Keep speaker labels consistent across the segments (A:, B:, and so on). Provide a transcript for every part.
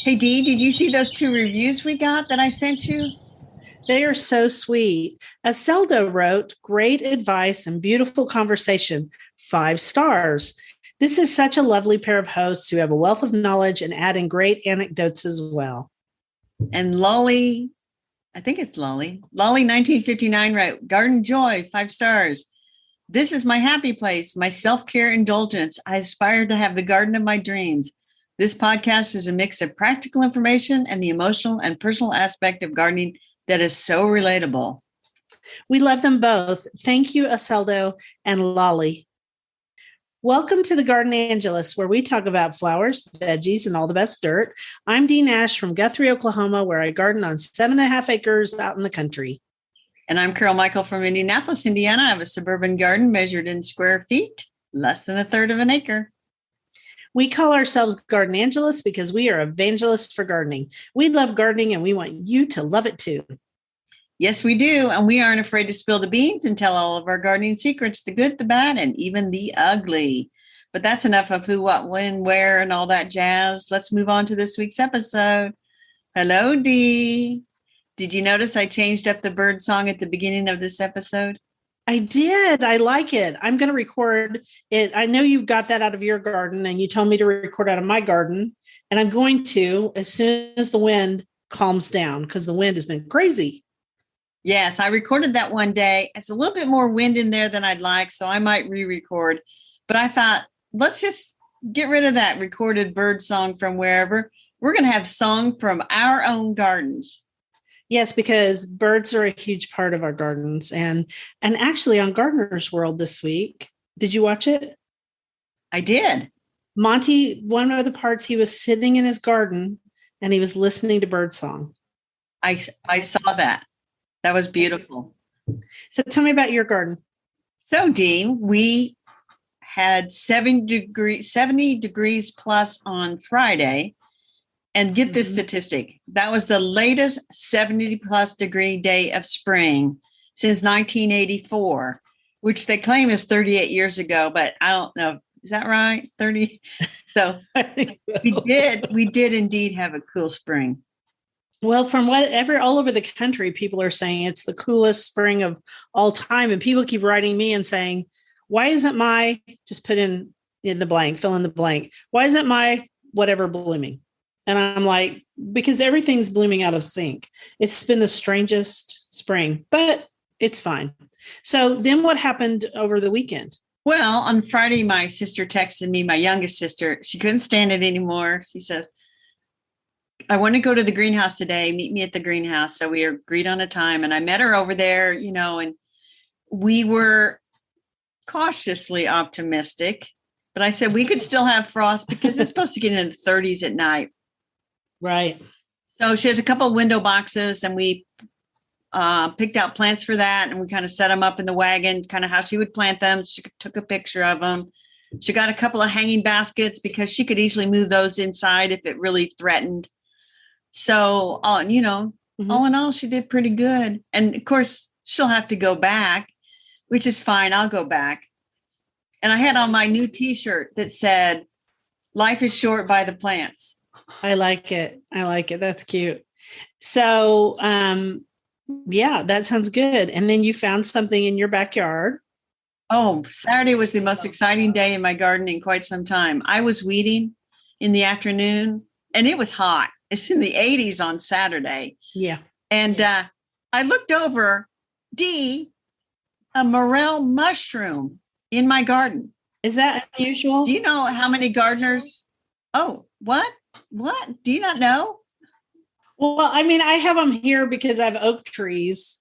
A: Hey, Dee, did you see those 2 reviews we got that I sent you?
B: They are so sweet. Aseldo wrote, great advice and beautiful conversation. 5 stars. This is such a lovely pair of hosts who have a wealth of knowledge and add in great anecdotes as well.
A: And Lolly, I think it's Lolly 1959 wrote, Garden Joy, 5 stars. This is my happy place, my self-care indulgence. I aspire to have the garden of my dreams. This podcast is a mix of practical information and the emotional and personal aspect of gardening that is so relatable.
B: We love them both. Thank you, Aseldo and Lolly. Welcome to the Garden Angelus, where we talk about flowers, veggies, and all the best dirt. I'm Dee Nash from Guthrie, Oklahoma, where I garden on 7.5 acres out in the country.
A: And I'm Carol Michael from Indianapolis, Indiana. I have a suburban garden measured in square feet, less than 1/3 of an acre.
B: We call ourselves Garden Angelus because we are evangelists for gardening. We love gardening and we want you to love it too.
A: Yes, we do. And we aren't afraid to spill the beans and tell all of our gardening secrets, the good, the bad, and even the ugly. But that's enough of who, what, when, where, and all that jazz. Let's move on to this week's episode. Hello, Dee. Did you notice I changed up the bird song at the beginning of this episode?
B: I did. I like it. I'm going to record it. I know you got that out of your garden and you told me to record out of my garden. And I'm going to as soon as the wind calms down because the wind has been crazy.
A: Yes, I recorded that one day. It's a little bit more wind in there than I'd like, so I might re-record. But I thought, let's just get rid of that recorded bird song from wherever. We're going to have song from our own gardens.
B: Yes, because birds are a huge part of our gardens. And actually on Gardener's World this week, did you watch it?
A: I did.
B: Monty, one of the parts, he was sitting in his garden and he was listening to birdsong.
A: I saw that. That was beautiful.
B: So tell me about your garden.
A: So, Dee, we had 70 degrees plus on Friday. And get this statistic. That was the latest 70 plus degree day of spring since 1984, which they claim is 38 years ago, but I don't know. Is that right? 30. So,
B: I think so.
A: we did indeed have a cool spring.
B: Well, from whatever, all over the country, people are saying it's the coolest spring of all time. And people keep writing me and saying, why isn't my, just put in the blank, fill in the blank. Why isn't my whatever blooming? And I'm like, because everything's blooming out of sync. It's been the strangest spring, but it's fine. So then what happened over the weekend?
A: Well, on Friday, my sister texted me, my youngest sister. She couldn't stand it anymore. She says, I want to go to the greenhouse today. Meet me at the greenhouse. So we agreed on a time and I met her over there, and we were cautiously optimistic, but I said we could still have frost because it's supposed to get into the 30s at night.
B: Right.
A: So she has a couple of window boxes and we picked out plants for that. And we kind of set them up in the wagon, kind of how she would plant them. She took a picture of them. She got a couple of hanging baskets because she could easily move those inside if it really threatened. So, all in all, she did pretty good. And of course, she'll have to go back, which is fine. I'll go back. And I had on my new T-shirt that said, life is short by the plants.
B: I like it. That's cute. So, yeah, that sounds good. And then you found something in your backyard.
A: Oh, Saturday was the most exciting day in my garden in quite some time. I was weeding in the afternoon and it was hot. It's in the 80s on Saturday.
B: Yeah.
A: And I looked over, Dee, a morel mushroom in my garden.
B: Is that unusual?
A: Do you know how many gardeners? Oh, what? What? Do you not know?
B: Well, I mean, I have them here because I have oak trees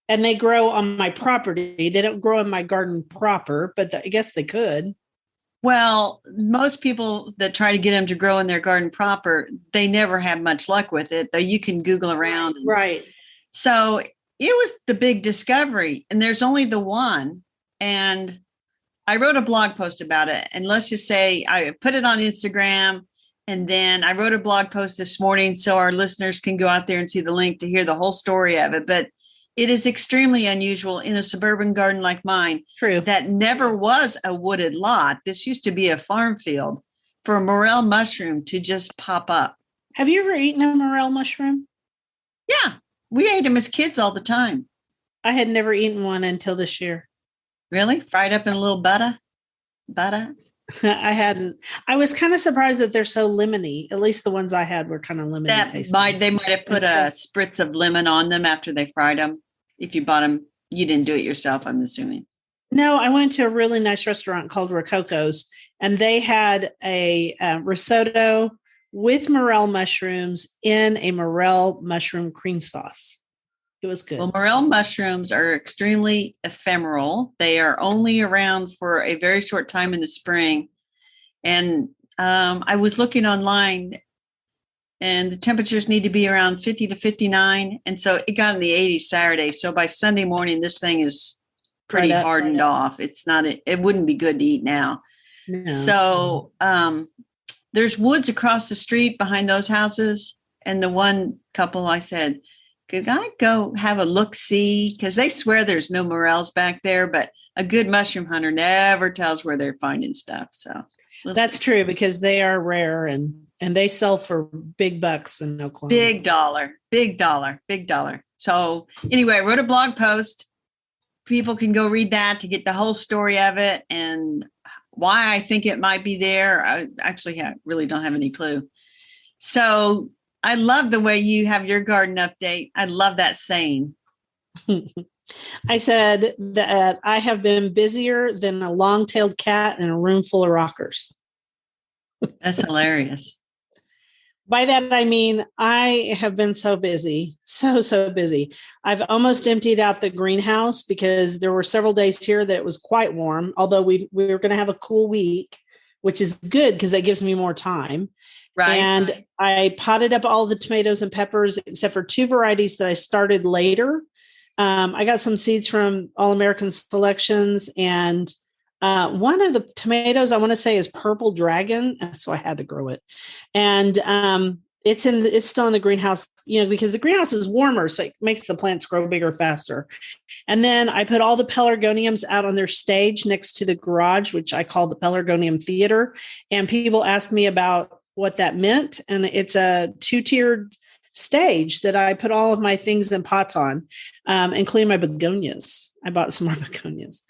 B: and they grow on my property. They don't grow in my garden proper, but I guess they could.
A: Well, most people that try to get them to grow in their garden proper, they never have much luck with it, though you can Google around.
B: Right.
A: So it was the big discovery, and there's only the one. And I wrote a blog post about it. And let's just say I put it on Instagram. And then I wrote a blog post this morning so our listeners can go out there and see the link to hear the whole story of it. But it is extremely unusual in a suburban garden like mine.
B: True.
A: That never was a wooded lot. This used to be a farm field for a morel mushroom to just pop up.
B: Have you ever eaten a morel mushroom?
A: Yeah, we ate them as kids all the time.
B: I had never eaten one until this year.
A: Really? Fried up in a little butter? Butter?
B: I hadn't. I was kind of surprised that they're so lemony. At least the ones I had were kind of lemony tasting.
A: They might have put a spritz of lemon on them after they fried them. If you bought them, you didn't do it yourself, I'm assuming.
B: No, I went to a really nice restaurant called Rococo's, and they had a risotto with morel mushrooms in a morel mushroom cream sauce. It was good.
A: Well, morel mushrooms are extremely ephemeral. They are only around for a very short time in the spring. And I was looking online, and the temperatures need to be around 50 to 59. And so it got in the 80s Saturday. So by Sunday morning, this thing is pretty hardened off. It's not, it wouldn't be good to eat now. No. So there's woods across the street behind those houses. And the one couple, I said, could I go have a look-see? Because they swear there's no morels back there, but a good mushroom hunter never tells where they're finding stuff. So
B: that's true, because they are rare and they sell for big bucks in Oklahoma.
A: Big dollar. So anyway, I wrote a blog post. People can go read that to get the whole story of it and why I think it might be there. I actually really don't have any clue. So I love the way you have your garden update. I love that saying.
B: I said that I have been busier than a long-tailed cat in a room full of rockers.
A: That's hilarious.
B: By that, I mean, I have been so busy, so busy. I've almost emptied out the greenhouse because there were several days here that it was quite warm, although we were going to have a cool week, which is good because that gives me more time.
A: Right.
B: And I potted up all the tomatoes and peppers, except for two varieties that I started later. I got some seeds from All American Selections, and one of the tomatoes I want to say is Purple Dragon, so I had to grow it. And it's still in the greenhouse, because the greenhouse is warmer, so it makes the plants grow bigger faster. And then I put all the pelargoniums out on their stage next to the garage, which I call the Pelargonium Theater. And people asked me about what that meant. And it's a 2-tiered stage that I put all of my things in pots on, including my begonias. I bought some more begonias.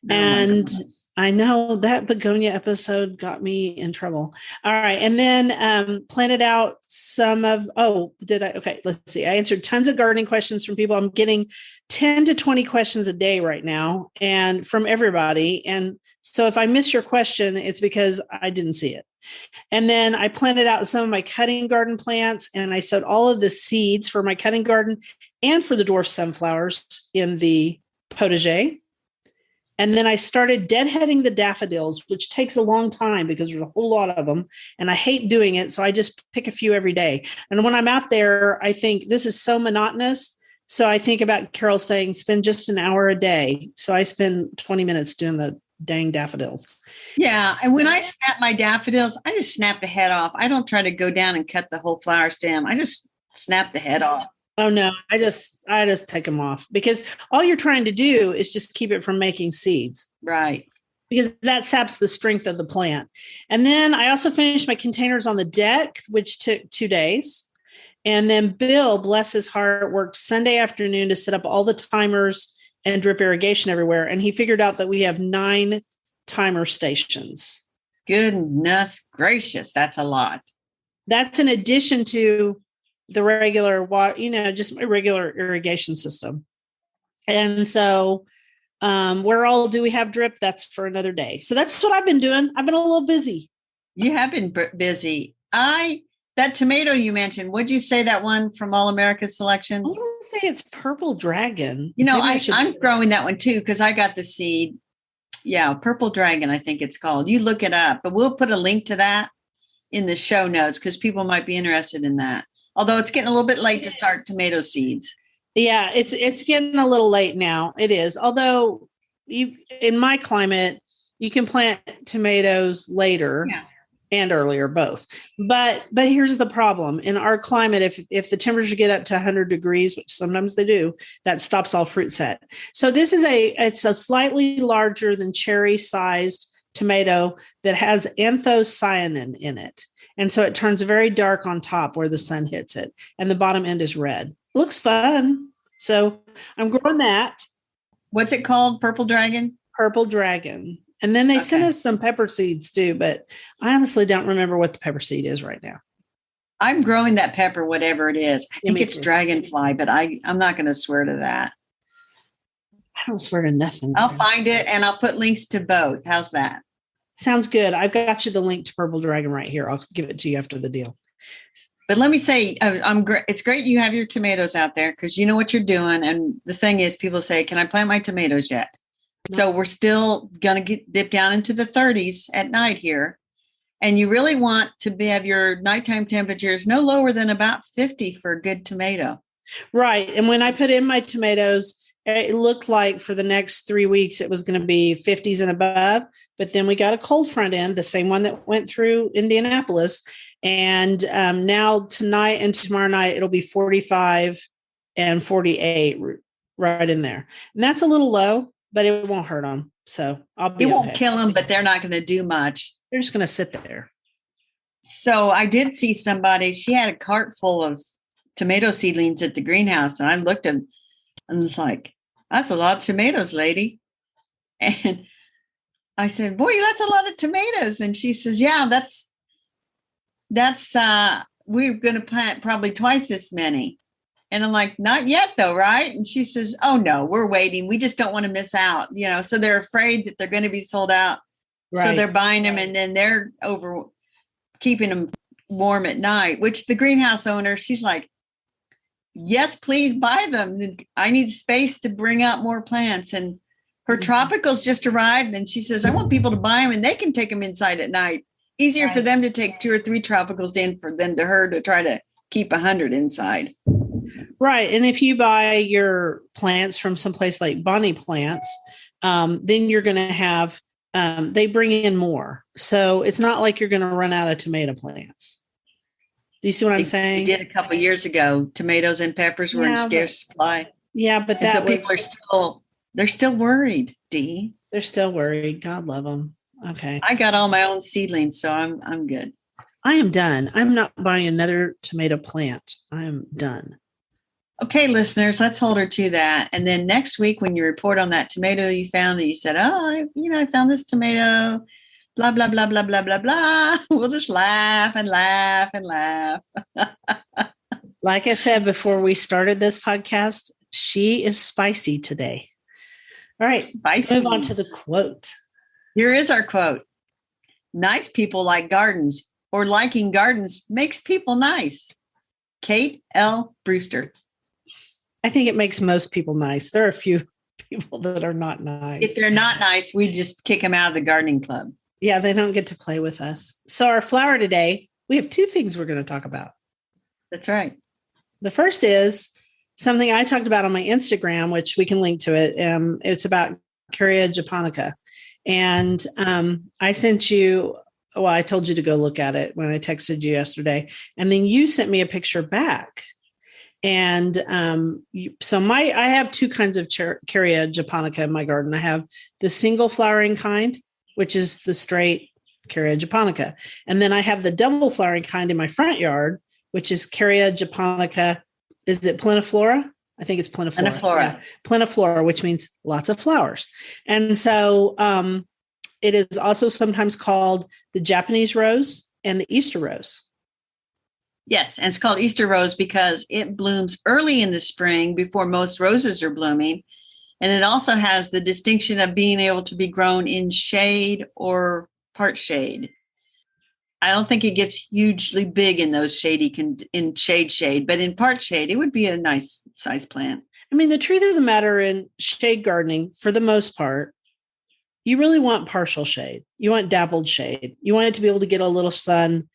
B: And I know that begonia episode got me in trouble. All right. And then planted out some of, okay, let's see. I answered tons of gardening questions from people. I'm getting 10 to 20 questions a day right now, and from everybody. And so if I miss your question, it's because I didn't see it. And then I planted out some of my cutting garden plants, and I sowed all of the seeds for my cutting garden and for the dwarf sunflowers in the potager. And then I started deadheading the daffodils, which takes a long time because there's a whole lot of them. And I hate doing it. So I just pick a few every day. And when I'm out there, I think this is so monotonous. So I think about Carol saying, spend just an hour a day. So I spend 20 minutes doing the dang daffodils.
A: Yeah. And when I snap my daffodils, I just snap the head off. I don't try to go down and cut the whole flower stem. I just snap the head off.
B: Oh no, I just take them off, because all you're trying to do is just keep it from making seeds.
A: Right.
B: Because that saps the strength of the plant. And then I also finished my containers on the deck, which took 2 days. And then Bill, bless his heart, worked Sunday afternoon to set up all the timers and drip irrigation everywhere. And he figured out that we have 9 timer stations.
A: Goodness gracious. That's a lot.
B: That's in addition to the regular water, just my regular irrigation system. And so where all do we have drip? That's for another day. So that's what I've been doing. I've been a little busy.
A: You have been busy. That tomato you mentioned, would you say that one from All America Selections?
B: I want to say it's Purple Dragon.
A: I'm growing that one too, because I got the seed. Yeah, Purple Dragon, I think it's called. You look it up, but we'll put a link to that in the show notes because people might be interested in that. Although it's getting a little bit late to start tomato seeds.
B: Yeah, it's getting a little late now. It is. Although in my climate, you can plant tomatoes later.
A: Yeah.
B: and earlier, both. But here's the problem. In our climate, if the temperatures get up to 100 degrees, which sometimes they do, that stops all fruit set. So this is it's a slightly larger than cherry sized tomato that has anthocyanin in it. And so it turns very dark on top where the sun hits it. And the bottom end is red. It looks fun. So I'm growing that.
A: What's it called? Purple Dragon?
B: Purple Dragon. And then they sent us some pepper seeds too, but I honestly don't remember what the pepper seed is right now.
A: I'm growing that pepper, whatever it is. I think it's dragonfly, but I'm not going to swear to that.
B: I don't swear to nothing.
A: I'll find it and I'll put links to both. How's that?
B: Sounds good. I've got you the link to Purple Dragon right here. I'll give it to you after the deal.
A: But let me say, it's great you have your tomatoes out there because you know what you're doing. And the thing is, people say, can I plant my tomatoes yet? So we're still going to dip down into the 30s at night here. And you really want to have your nighttime temperatures no lower than about 50 for a good tomato.
B: Right. And when I put in my tomatoes, it looked like for the next 3 weeks, it was going to be 50s and above. But then we got a cold front end, the same one that went through Indianapolis. And now tonight and tomorrow night, it'll be 45 and 48 right in there. And that's a little low, but it won't hurt them. So it
A: won't kill them, but they're not going to do much.
B: They're just going to sit there.
A: So I did see somebody, she had a cart full of tomato seedlings at the greenhouse. And I looked at them and was like, that's a lot of tomatoes, lady. And I said, boy, that's a lot of tomatoes. And she says, yeah, that's we're going to plant probably twice this many. And I'm like, not yet though, right? And she says, oh no, we're waiting. We just don't want to miss out. So they're afraid that they're going to be sold out. Right. So they're buying them and then they're over keeping them warm at night, which the greenhouse owner, she's like, yes, please buy them. I need space to bring out more plants. And her tropicals just arrived and she says, I want people to buy them and they can take them inside at night. Easier for them to take 2 or 3 tropicals in than her to try to keep 100 inside.
B: Right. And if you buy your plants from someplace like Bonnie Plants, then you're going to have, they bring in more. So it's not like you're going to run out of tomato plants. Do you see what I'm saying?
A: We did a couple of years ago. Tomatoes and peppers were in scarce supply.
B: Yeah, but
A: people they're still worried, Dee.
B: They're still worried. God love them. Okay.
A: I got all my own seedlings, so I'm good.
B: I am done. I'm not buying another tomato plant. I am done.
A: Okay, listeners, let's hold her to that. And then next week, when you report on that tomato you found that you said, oh, I found this tomato, blah, blah, blah, blah, blah, blah, blah. We'll just laugh and laugh and laugh.
B: Like I said before we started this podcast, she is spicy today. All right, spicy. Move on to the quote.
A: Here is our quote. Nice people like gardens, or liking gardens makes people nice. Kate L. Brewster.
B: I think it makes most people nice. There are a few people that are not nice.
A: If they're not nice, we just kick them out of the gardening club.
B: Yeah, they don't get to play with us. So our flower today, we have 2 things we're going to talk about.
A: That's right.
B: The first is something I talked about on my Instagram, which we can link to it. It's about Kerria japonica. And I sent you, I told you to go look at it when I texted you yesterday. And then you sent me a picture back. And I have 2 kinds of Kerria japonica in my garden. I have the single flowering kind, which is the straight Kerria japonica. And then I have the double flowering kind in my front yard, which is Kerria japonica. Is it pleniflora? I think it's pleniflora. Yeah. Pleniflora, which means lots of flowers. And so it is also sometimes called the Japanese rose and the Easter rose.
A: Yes, and it's called Easter rose because it blooms early in the spring before most roses are blooming. And it also has the distinction of being able to be grown in shade or part shade. I don't think it gets hugely big in those in shade, but in part shade, it would be a nice size plant.
B: I mean, the truth of the matter in shade gardening, for the most part, you really want partial shade. You want dappled shade. You want it to be able to get a little sun,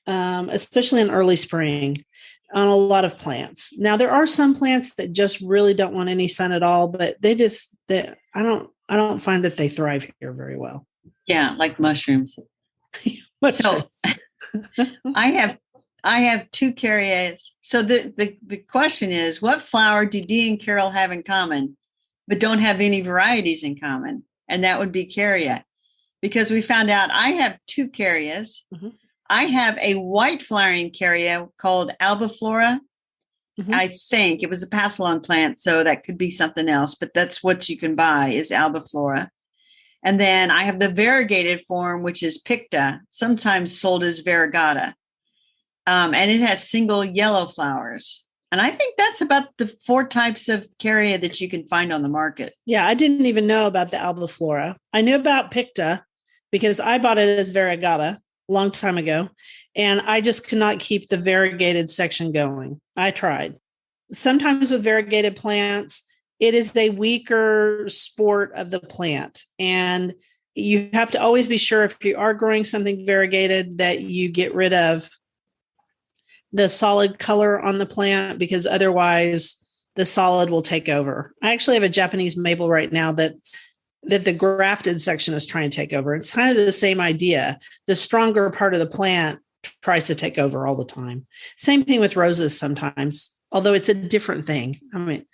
B: especially in early spring, on a lot of plants. Now, there are some plants that just really don't want any sun at all, but I don't find that they thrive here very well.
A: Yeah, like mushrooms. So I have two Kerrias. So the question is, what flower do Dee and Carol have in common, but don't have any varieties in common? And that would be Kerria. Because we found out I have two Kerrias. Mm-hmm. I have a white flowering Kerria called albiflora. Mm-hmm. I think it was a pass-along plant, so that could be something else, but that's what you can buy is albiflora. And then I have the variegated form, which is picta, sometimes sold as variegata. And it has single yellow flowers. And I think that's about the 4 types of Kerria that you can find on the market.
B: Yeah, I didn't even know about the albiflora. I knew about picta because I bought it as variegata a long time ago. And I just could not keep the variegated section going. I tried. Sometimes with variegated plants, it is a weaker sport of the plant. And you have to always be sure if you are growing something variegated that you get rid of the solid color on the plant, because otherwise the solid will take over. I actually have a Japanese maple right now that the grafted section is trying to take over. It's kind of the same idea. The stronger part of the plant tries to take over all the time. Same thing with roses sometimes, although it's a different thing. I mean,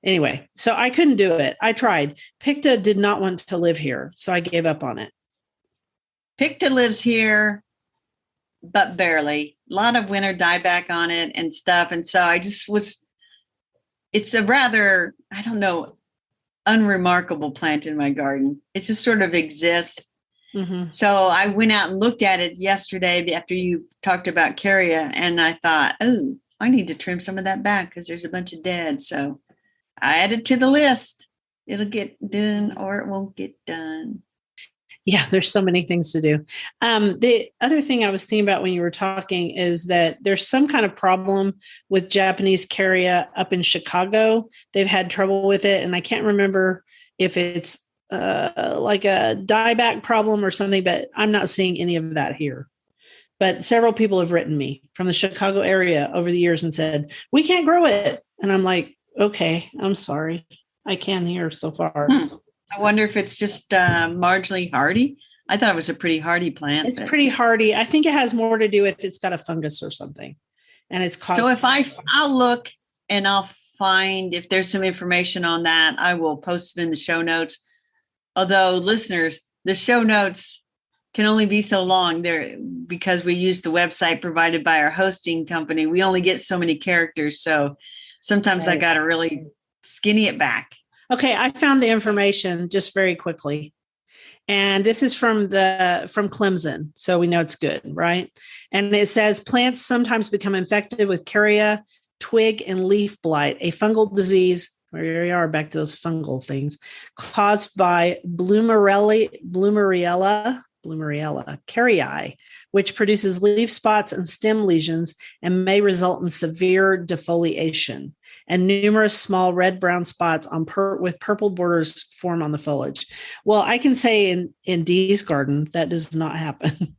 B: anyway, so I couldn't do it. I tried. Picta did not want to live here, so I gave up on it.
A: Picta lives here, but barely. A lot of winter dieback on it and stuff. And so it's a rather, I don't know, unremarkable plant in my garden. It just sort of exists. Mm-hmm. So I went out and looked at it yesterday after you talked about Kerria, and I thought, oh, I need to trim some of that back because there's a bunch of dead. So I added to the list. It'll get done or it won't get done.
B: Yeah, there's so many things to do. The other thing I was thinking about when you were talking is that there's some kind of problem with Japanese Kerria up in Chicago. They've had trouble with it. And I can't remember if it's like a dieback problem or something, but I'm not seeing any of that here. But several people have written me from the Chicago area over the years and said, we can't grow it. And I'm like, okay, I'm sorry. I can hear so far.
A: I wonder if it's just marginally hardy. I thought it was a pretty hardy plant.
B: It's pretty hardy. I think it has more to do with it's got a fungus or something. And it's caused.
A: So if I'll look and I'll find if there's some information on that, I will post it in the show notes. Although listeners, the show notes can only be so long there because we use the website provided by our hosting company. We only get so many characters. So sometimes I got to really skinny it back.
B: Okay, I found the information just very quickly. And this is from Clemson, so we know it's good, right? And it says plants sometimes become infected with Kerria, twig, and leaf blight, a fungal disease. Here we are back to those fungal things caused by Bloomerella Kerrii, which produces leaf spots and stem lesions and may result in severe defoliation. And numerous small red-brown spots with purple borders form on the foliage. Well, I can say in Dee's garden that does not happen.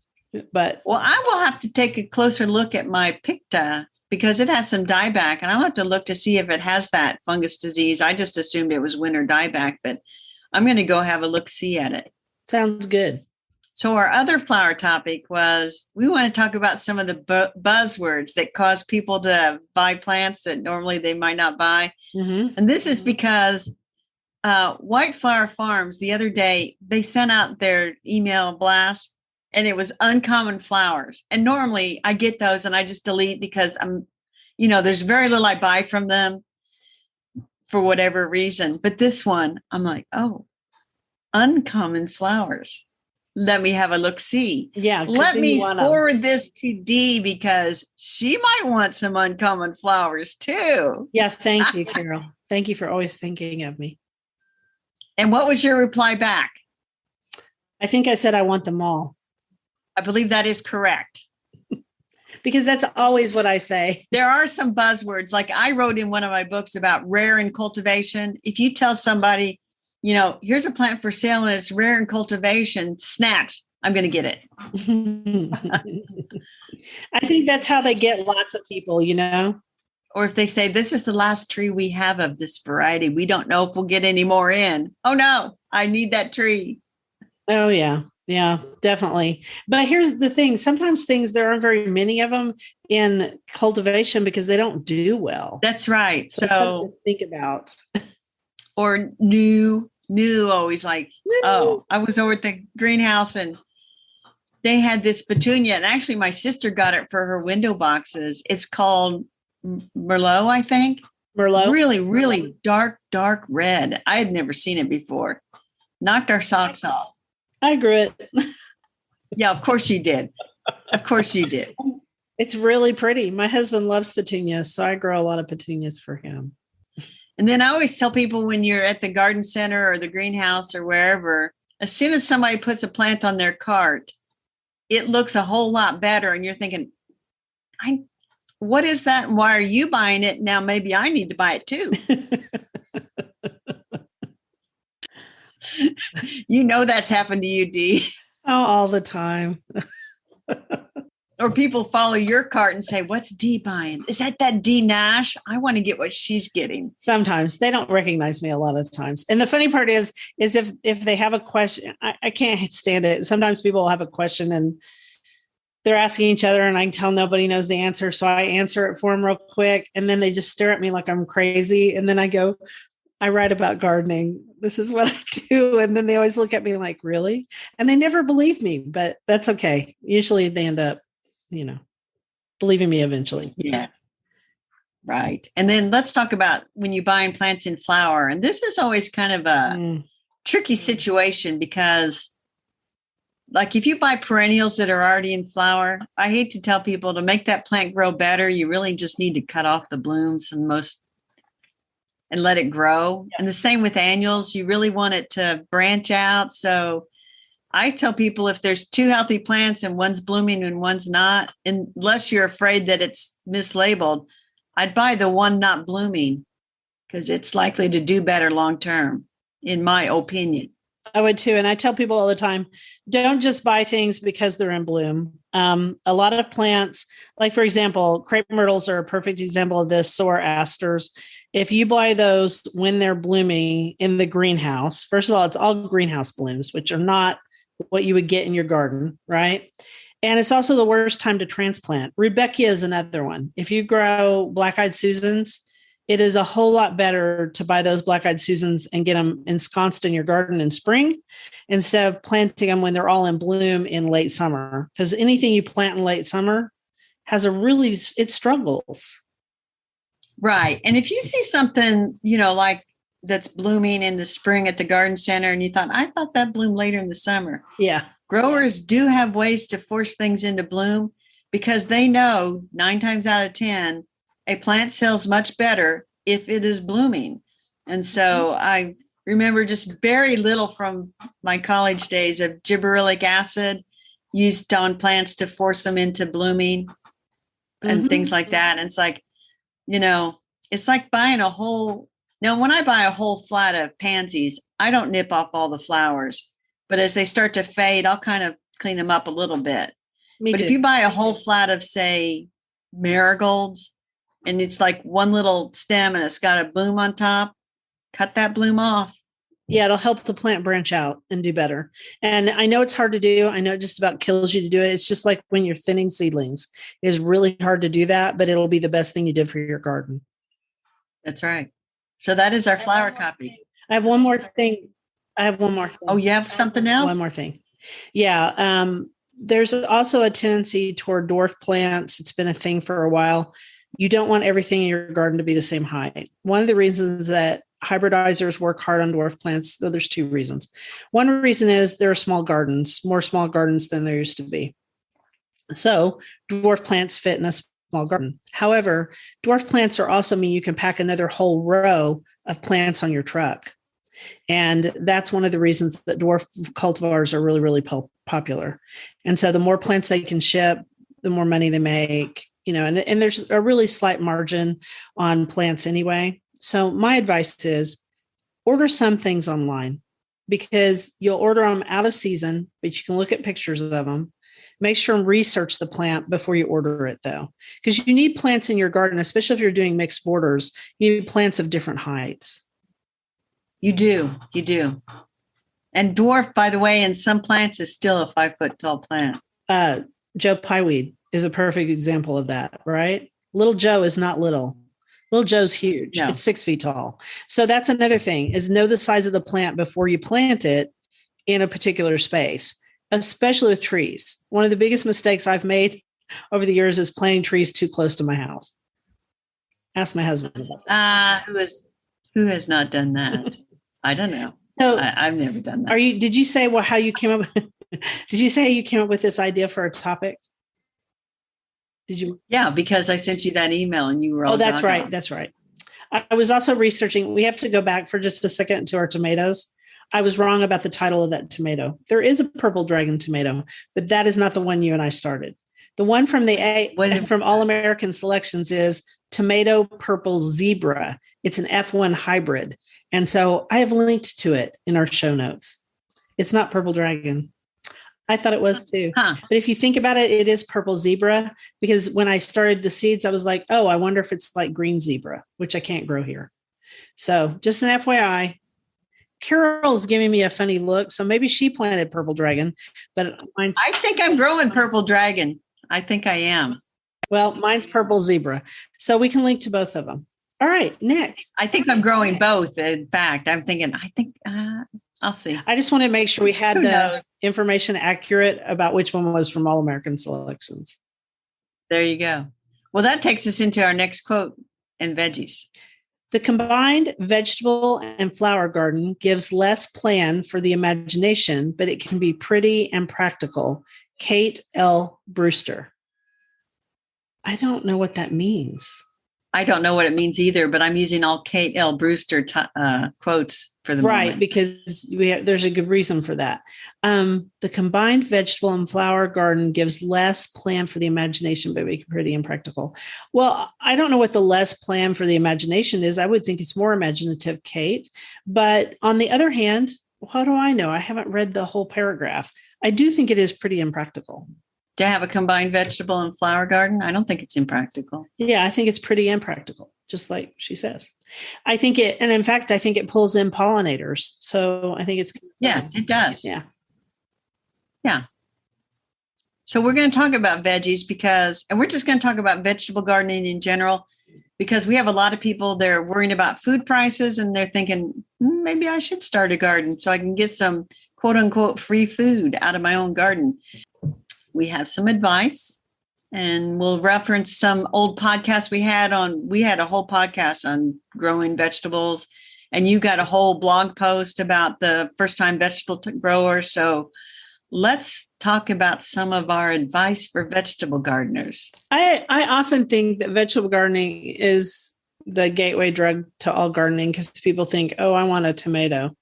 B: But
A: I will have to take a closer look at my picta because it has some dieback, and I'll have to look to see if it has that fungus disease. I just assumed it was winter dieback, but I'm going to go have a look-see at it.
B: Sounds good.
A: So our other flower topic was we want to talk about some of the buzzwords that cause people to buy plants that normally they might not buy. Mm-hmm. And this is because White Flower Farms, the other day, they sent out their email blast and it was uncommon flowers. And normally I get those and I just delete because there's very little I buy from them for whatever reason. But this one, I'm like, oh, uncommon flowers. Let me have a look-see.
B: Yeah.
A: Let me forward this to Dee because she might want some uncommon flowers too.
B: Yeah. Thank you, Carol. Thank you for always thinking of me.
A: And what was your reply back?
B: I think I said I want them all.
A: I believe that is correct.
B: Because that's always what I say.
A: There are some buzzwords. Like I wrote in one of my books about rare in cultivation. If you tell somebody, here's a plant for sale and it's rare in cultivation, snatch, I'm going to get it.
B: I think that's how they get lots of people,
A: Or if they say, this is the last tree we have of this variety. We don't know if we'll get any more in. Oh, no, I need that tree.
B: Oh, yeah. Yeah, definitely. But here's the thing. Sometimes there aren't very many of them in cultivation because they don't do well.
A: That's right.
B: So something to think about.
A: Or new always like, oh, I was over at the greenhouse and they had this petunia, and actually my sister got it for her window boxes. It's called Merlot, I think.
B: Merlot.
A: Really, really dark red. I had never seen it before. Knocked our socks off.
B: I grew it.
A: Yeah, of course you did. Of course you did.
B: It's really pretty. My husband loves petunias, so I grow a lot of petunias for him.
A: And then I always tell people when you're at the garden center or the greenhouse or wherever, as soon as somebody puts a plant on their cart, it looks a whole lot better. And you're thinking, what is that? And why are you buying it? Now, maybe I need to buy it too. You know, that's happened to you, Dee.
B: Oh, all the time.
A: Or people follow your cart and say, what's Dee buying? Is that Dee Nash? I want to get what she's getting.
B: Sometimes they don't recognize me a lot of times. And the funny part is if they have a question, I can't stand it. Sometimes people will have a question and they're asking each other and I can tell nobody knows the answer. So I answer it for them real quick. And then they just stare at me like I'm crazy. And then I go, I write about gardening. This is what I do. And then they always look at me like, really? And they never believe me, but that's okay. Usually they end up, believing me eventually.
A: Yeah. Right. And then let's talk about when you're buying plants in flower. And this is always kind of a tricky situation because like if you buy perennials that are already in flower, I hate to tell people to make that plant grow better, you really just need to cut off the blooms and let it grow. Yeah. And the same with annuals. You really want it to branch out. So I tell people if there's two healthy plants and one's blooming and one's not, unless you're afraid that it's mislabeled, I'd buy the one not blooming because it's likely to do better long term, in my opinion.
B: I would too. And I tell people all the time, don't just buy things because they're in bloom. A lot of plants, like for example, crepe myrtles are a perfect example of this, so are asters. If you buy those when they're blooming in the greenhouse, first of all, it's all greenhouse blooms, which are not what you would get in your garden, right? And it's also the worst time to transplant. Rudbeckia is another one. If you grow black-eyed Susans, it is a whole lot better to buy those black-eyed Susans and get them ensconced in your garden in spring instead of planting them when they're all in bloom in late summer. Because anything you plant in late summer it struggles.
A: Right. And if you see something, like that's blooming in the spring at the garden center and you thought, I thought that bloomed later in the summer.
B: Yeah.
A: Growers do have ways to force things into bloom because they know 9 times out of 10, a plant sells much better if it is blooming. And so I remember just very little from my college days of gibberellic acid used on plants to force them into blooming and things like that. And it's like, it's like buying a whole. Now, when I buy a whole flat of pansies, I don't nip off all the flowers, but as they start to fade, I'll kind of clean them up a little bit. But if you buy a whole flat of, say, marigolds, and it's like one little stem and it's got a bloom on top, cut that bloom off.
B: Yeah, it'll help the plant branch out and do better. And I know it's hard to do. I know it just about kills you to do it. It's just like when you're thinning seedlings. It's really hard to do that, but it'll be the best thing you did for your garden.
A: That's right. So that is our flower topic.
B: I have one more thing.
A: Oh, you have something else?
B: One more thing. Yeah. There's also a tendency toward dwarf plants. It's been a thing for a while. You don't want everything in your garden to be the same height. One of the reasons that hybridizers work hard on dwarf plants, though there's 2 reasons. One reason is there are more small gardens than there used to be. So dwarf plants fit in a small garden. However, dwarf plants are also mean you can pack another whole row of plants on your truck. And that's one of the reasons that dwarf cultivars are really, really popular. And so the more plants they can ship, the more money they make, and there's a really slight margin on plants anyway. So my advice is order some things online because you'll order them out of season, but you can look at pictures of them. Make sure and research the plant before you order it, though, because you need plants in your garden, especially if you're doing mixed borders. You need plants of different heights.
A: You do. And dwarf, by the way, in some plants is still a 5-foot tall plant.
B: Joe Pyeweed is a perfect example of that, right? Little Joe is not little. Little Joe's huge.
A: No.
B: It's 6 feet tall. So that's another thing, is know the size of the plant before you plant it in a particular space, especially with trees. One of the biggest mistakes I've made over the years is planting trees too close to my house. Ask my husband about that.
A: Who has not done that? I don't know.
B: So
A: I've never done that.
B: did you say how you came up did you say you came up with this idea for a topic? Did you?
A: Yeah, because I sent you that email and you were all
B: that's right.
A: on.
B: That's right. I was also researching. We have to go back for just a second to our tomatoes. I was wrong about the title of that tomato. There is a purple dragon tomato, but that is not the one you and I started. The one from from All American Selections is tomato purple zebra. It's an F1 hybrid. And so I have linked to it in our show notes. It's not purple dragon. I thought it was too. But if you think about it, it is purple zebra, because when I started the seeds, I was like, oh, I wonder if it's like green zebra, which I can't grow here. So just an FYI. Carol's giving me a funny look. So maybe she planted purple dragon, but
A: I think I'm growing purple dragon. I think I am.
B: Well, mine's purple zebra. So we can link to both of them. All right, next.
A: I think I'm growing both. In fact, I'm thinking, I'll see.
B: I just want to make sure we had the information accurate about which one was from All American Selections.
A: There you go. Well, that takes us into our next quote and veggies.
B: The combined vegetable and flower garden gives less plan for the imagination, but it can be pretty and practical. Kate L. Brewster. I don't know what that means.
A: I don't know what it means either, but I'm using all Kate L. Brewster quotes for the moment.
B: Right, because there's a good reason for that. The combined vegetable and flower garden gives less plan for the imagination, but make it pretty and practical. Well, I don't know what the less plan for the imagination is. I would think it's more imaginative, Kate. But on the other hand, how do I know? I haven't read the whole paragraph. I do think it is pretty impractical.
A: To have a combined vegetable and flower garden? I don't think it's impractical.
B: Yeah, I think it's pretty impractical, just like she says. I think and in fact, I think it pulls in pollinators. So I think it's.
A: Yes, it does.
B: Yeah.
A: Yeah. So we're going to talk about veggies and we're just going to talk about vegetable gardening in general, because we have a lot of people, they're worrying about food prices and they're thinking, maybe I should start a garden so I can get some quote unquote free food out of my own garden. We have some advice, and we'll reference some old podcasts we had a whole podcast on growing vegetables, and you got a whole blog post about the first time vegetable grower. So let's talk about some of our advice for vegetable gardeners.
B: I often think that vegetable gardening is the gateway drug to all gardening, because people think, oh, I want a tomato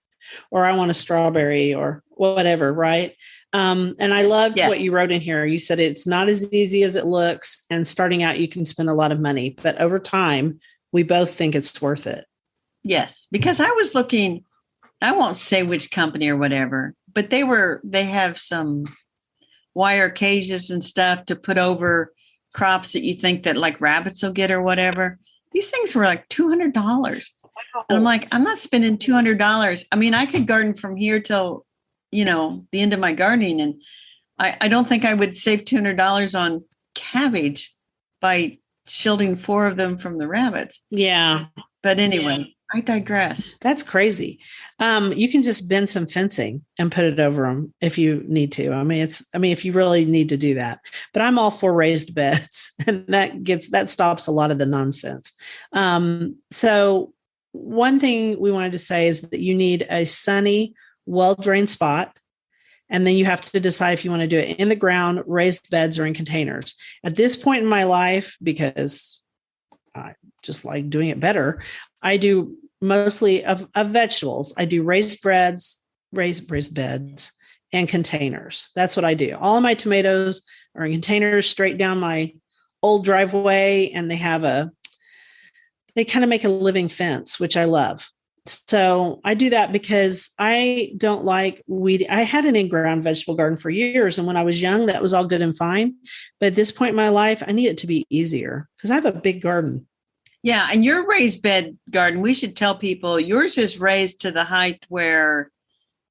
B: or I want a strawberry or whatever, right? And I loved what you wrote in here. You said it's not as easy as it looks, and starting out, you can spend a lot of money, but over time, we both think it's worth it.
A: Yes, because I was looking, I won't say which company or whatever, but they have some wire cages and stuff to put over crops that you think that like rabbits will get or whatever. These things were like $200. And I'm like, I'm not spending $200. I mean, I could garden from here till the end of my gardening. And I don't think I would save $200 on cabbage by shielding 4 of them from the rabbits.
B: Yeah.
A: But anyway, I digress.
B: That's crazy. You can just bend some fencing and put it over them if you need to. I mean, if you really need to do that, but I'm all for raised beds, and that stops a lot of the nonsense. So one thing we wanted to say is that you need a sunny, well-drained spot. And then you have to decide if you want to do it in the ground, raised beds, or in containers. At this point in my life, because I just like doing it better, I do mostly of vegetables. I do raised beds, and containers. That's what I do. All of my tomatoes are in containers straight down my old driveway, and they kind of make a living fence, which I love. So I do that because I don't like weed. I had an in-ground vegetable garden for years. And when I was young, that was all good and fine. But at this point in my life, I need it to be easier because I have a big garden.
A: Yeah. And your raised bed garden, we should tell people yours is raised to the height where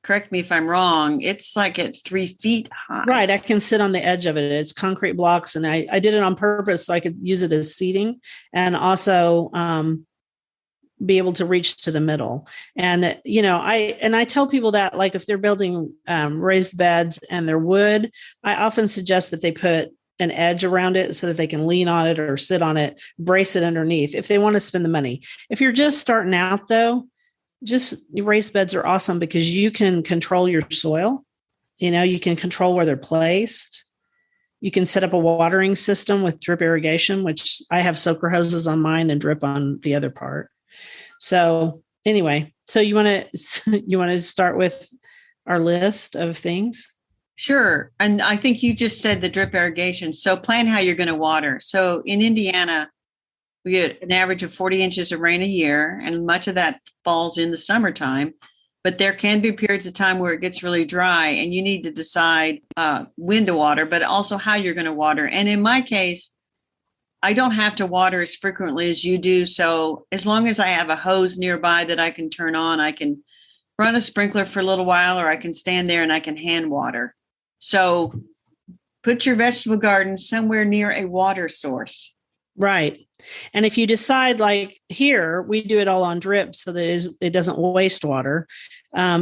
A: correct me if I'm wrong, it's like at 3 feet high.
B: Right. I can sit on the edge of it. It's concrete blocks. And I did it on purpose so I could use it as seating and also be able to reach to the middle. And, I tell people that, like, if they're building raised beds and they're wood, I often suggest that they put an edge around it so that they can lean on it or sit on it, brace it underneath if they want to spend the money. If you're just starting out, though, just raised beds are awesome because you can control your soil. You can control where they're placed. You can set up a watering system with drip irrigation, which I have soaker hoses on mine and drip on the other part. So anyway, so you want to start with our list of things?
A: Sure. And I think you just said the drip irrigation. So plan how you're going to water. So in Indiana, we get an average of 40 inches of rain a year, and much of that falls in the summertime. But there can be periods of time where it gets really dry, and you need to decide when to water, but also how you're going to water. And in my case, I don't have to water as frequently as you do. So as long as I have a hose nearby that I can turn on, I can run a sprinkler for a little while, or I can stand there and I can hand water. So put your vegetable garden somewhere near a water source.
B: Right. And if you decide, like here, we do it all on drip so that it doesn't waste water,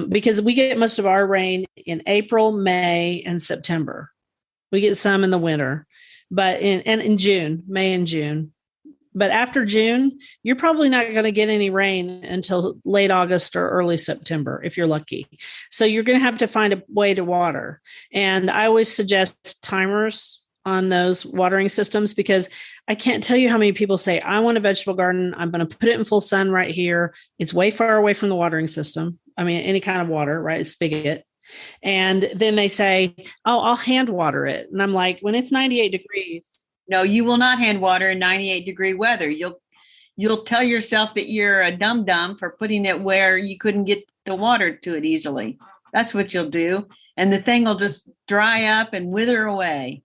B: because we get most of our rain in April, May, and September. We get some in the winter, but in June, May and June. But after June, you're probably not going to get any rain until late August or early September, if you're lucky. So you're going to have to find a way to water. And I always suggest timers on those watering systems, because I can't tell you how many people say, I want a vegetable garden. I'm going to put it in full sun right here. It's way far away from the watering system. I mean, any kind of water, right? It's spigot. And then they say, oh, I'll hand water it. And I'm like, when it's 98 degrees.
A: No, you will not hand water in 98-degree weather. You'll tell yourself that you're a dum-dum for putting it where you couldn't get the water to it easily. That's what you'll do. And the thing will just dry up and wither away.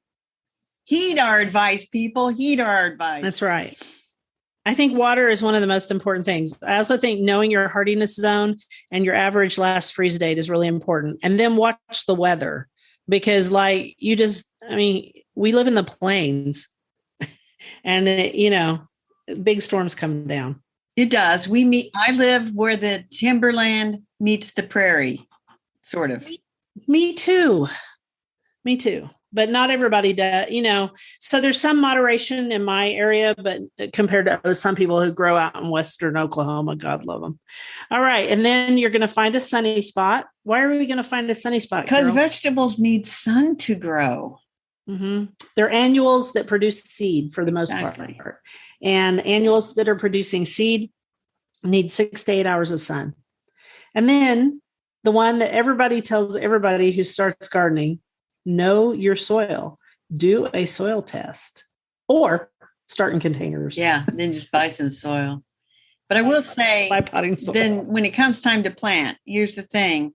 A: Heed our advice, people. Heed our advice.
B: That's right. I think water is one of the most important things. I also think knowing your hardiness zone and your average last freeze date is really important. And then watch the weather, because we live in the plains and big storms come down.
A: It does. I live where the timberland meets the prairie, sort of.
B: Me too. But not everybody does, So there's some moderation in my area, but compared to some people who grow out in Western Oklahoma, God love them. All right. And then you're going to find a sunny spot. Why are we going to find a sunny spot?
A: Because vegetables need sun to grow.
B: Mm-hmm. They're annuals that produce seed for the most part. And annuals that are producing seed need 6 to 8 hours of sun. And then the one that everybody tells everybody who starts gardening, know your soil. Do a soil test or start in containers.
A: Yeah, and then just buy some soil. But I will say,
B: buy potting soil.
A: Then when it comes time to plant, here's the thing.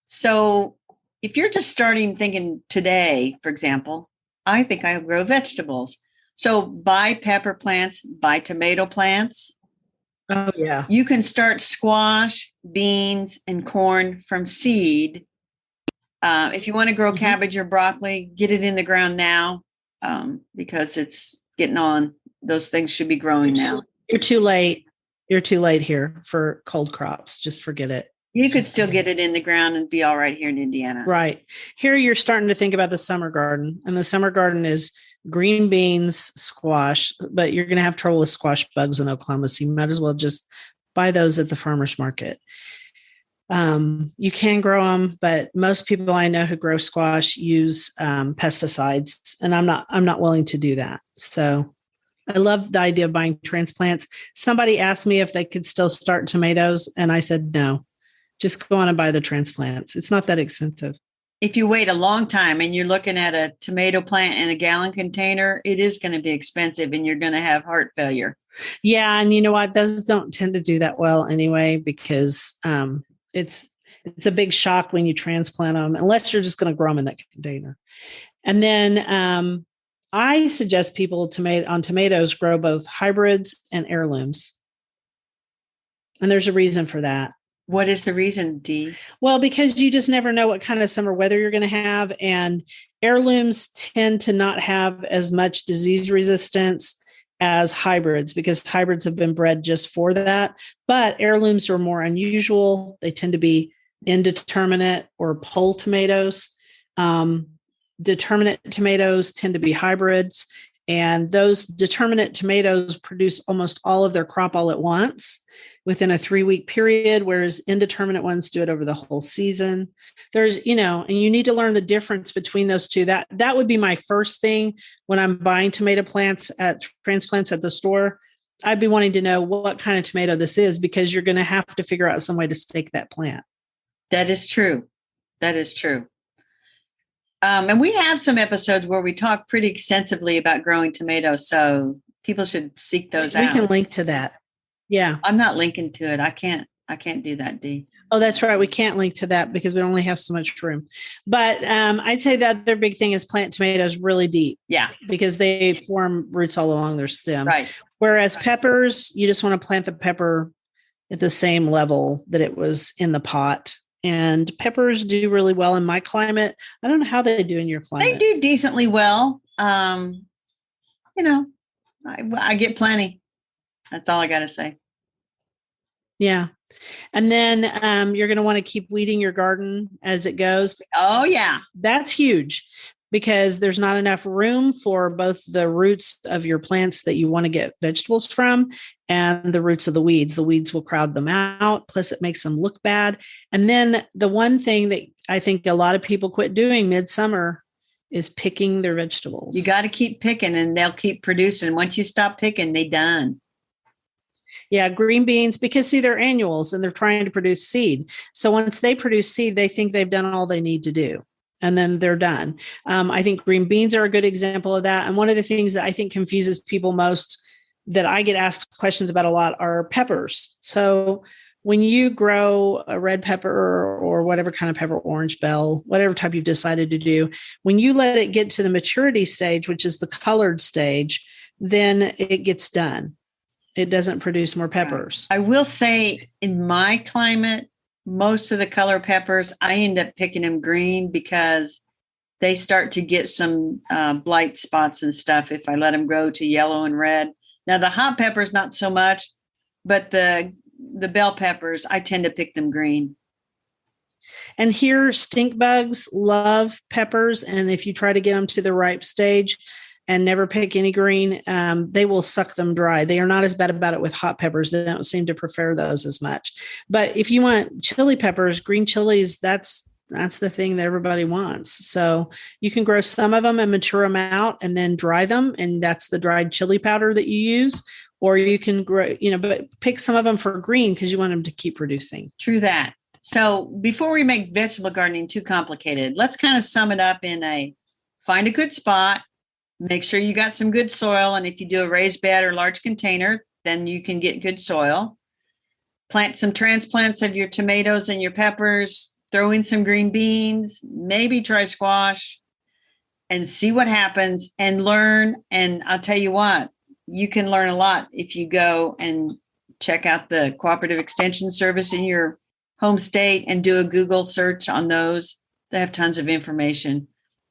A: So if you're just starting thinking today, for example, I think I grow vegetables. So buy pepper plants, buy tomato plants.
B: Oh, yeah.
A: You can start squash, beans, and corn from seed. If you want to grow cabbage or broccoli, get it in the ground now, because it's getting on. Those things should be growing now.
B: You're too late. You're too late here for cold crops. Just forget it.
A: You could still get it in the ground and be all right here in Indiana.
B: Right. Here you're starting to think about the summer garden. And the summer garden is green beans, squash, but you're going to have trouble with squash bugs in Oklahoma. So you might as well just buy those at the farmer's market. You can grow them, but most people I know who grow squash use pesticides, and I'm not willing to do that. So I love the idea of buying transplants. Somebody asked me if they could still start tomatoes, and I said no. Just go on and buy the transplants. It's not that expensive.
A: If you wait a long time and you're looking at a tomato plant in a gallon container, it is going to be expensive and you're going to have heart failure.
B: Yeah. And you know what? Those don't tend to do that well anyway, because it's a big shock when you transplant them, unless you're just going to grow them in that container. And then I suggest people on tomatoes grow both hybrids and heirlooms. And there's a reason for that.
A: What is the reason, Dee?
B: Well, because you just never know what kind of summer weather you're going to have. And heirlooms tend to not have as much disease resistance as hybrids because hybrids have been bred just for that. But heirlooms are more unusual. They tend to be indeterminate or pole tomatoes. Determinate tomatoes tend to be hybrids. And those determinate tomatoes produce almost all of their crop all at once within a 3-week period, whereas indeterminate ones do it over the whole season. There's, and you need to learn the difference between those two. That would be my first thing when I'm buying tomato plants at transplants at the store. I'd be wanting to know what kind of tomato this is because you're going to have to figure out some way to stake that plant.
A: That is true. That is true. And we have some episodes where we talk pretty extensively about growing tomatoes. So people should seek those out.
B: We can link to that. Yeah.
A: I'm not linking to it. I can't do that, Dee.
B: Oh, that's right. We can't link to that because we only have so much room. But I'd say that their big thing is plant tomatoes really deep.
A: Yeah.
B: Because they form roots all along their stem.
A: Right.
B: Whereas peppers, you just want to plant the pepper at the same level that it was in the pot. And peppers do really well in my climate. I don't know how they do in your climate.
A: They do decently well. I get plenty. That's all I got to say.
B: Yeah. And then you're going to want to keep weeding your garden as it goes.
A: Oh, yeah.
B: That's huge because there's not enough room for both the roots of your plants that you want to get vegetables from and the roots of the weeds. The weeds will crowd them out. Plus, it makes them look bad. And then the one thing that I think a lot of people quit doing midsummer is picking their vegetables.
A: You got to keep picking and they'll keep producing. Once you stop picking, they done.
B: Yeah, green beans, because see, they're annuals and they're trying to produce seed. So once they produce seed, they think they've done all they need to do. And then they're done. I think green beans are a good example of that. And one of the things that I think confuses people most that I get asked questions about a lot are peppers. So when you grow a red pepper or whatever kind of pepper, orange bell, whatever type you've decided to do, when you let it get to the maturity stage, which is the colored stage, then it gets done. It doesn't produce more peppers.
A: I will say in my climate, most of the color peppers, I end up picking them green because they start to get some blight spots and stuff if I let them grow to yellow and red. Now, the hot peppers, not so much, but the bell peppers, I tend to pick them green.
B: And here, stink bugs love peppers. And if you try to get them to the ripe stage and never pick any green, they will suck them dry. They are not as bad about it with hot peppers. They don't seem to prefer those as much. But if you want chili peppers, green chilies, that's the thing that everybody wants. So you can grow some of them and mature them out and then dry them. And that's the dried chili powder that you use. Or you can grow, but pick some of them for green because you want them to keep producing.
A: True that. So before we make vegetable gardening too complicated, let's kind of sum it up in find a good spot. Make sure you got some good soil. And if you do a raised bed or large container, then you can get good soil. Plant some transplants of your tomatoes and your peppers. Throw in some green beans, maybe try squash and see what happens and learn. And I'll tell you what, you can learn a lot if you go and check out the Cooperative Extension Service in your home state and do a Google search on those. They have tons of information.